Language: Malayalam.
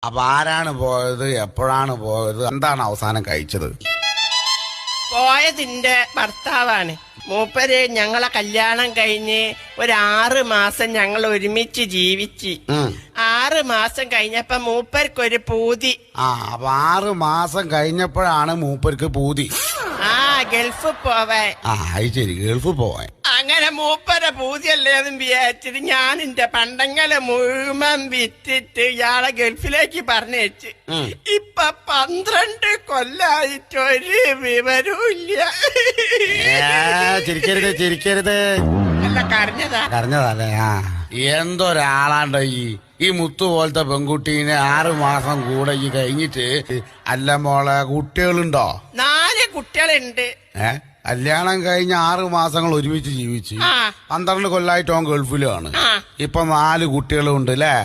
അപ്പൊ ആരാണ് പോയത്, എപ്പോഴാണ് പോയത്, എന്താണ് അവസാനം കഴിച്ചത്? പോയതിന്റെ ഭർത്താവാണ്. മൂപ്പര് ഞങ്ങളെ കല്യാണം കഴിഞ്ഞ് 6 മാസം ഞങ്ങൾ ഒരുമിച്ച് ജീവിച്ച് 6 മാസം കഴിഞ്ഞപ്പോ മൂപ്പർക്കൊരു പൂതി. അപ്പൊ 6 മാസം കഴിഞ്ഞപ്പോഴാണ് മൂപ്പർക്ക് പൂതി. ഗൾഫ് പോവാൻ. അത് ശരി, ഗൾഫ് പോവാൻ. അങ്ങനെ മൂപ്പരെ പൂതിയല്ലേ എന്ന് വിചാരിച്ചിട്ട് ഞാൻ എന്റെ പണ്ടങ്ങളെ മുഴുവൻ വിറ്റിട്ട് ഇയാളെ ഗൾഫിലേക്ക് പറഞ്ഞയച്ച്. ഇപ്പൊ 12 കൊല്ലായിട്ട് ഒരു വിവരവും ഇല്ല. ചിരിക്കരുത്. അല്ല, കരഞ്ഞതല്ലേ? എന്തൊരാളാണ്ടോ ഈ മുത്തു പോലത്തെ പെൺകുട്ടീനെ 6 മാസം കൂടെ ഈ കഴിഞ്ഞിട്ട്. അല്ല മോളെ, കുട്ടികളുണ്ടോ? 4 കുട്ടികളുണ്ട്. കല്യാണം കഴിഞ്ഞ 6 മാസങ്ങൾ ഒരുമിച്ച് ജീവിച്ച് 12 കൊല്ലായിട്ട് അവൻ ഗൾഫിലാണ്. ഇപ്പൊ 4 കുട്ടികളും ഉണ്ട് അല്ലേ?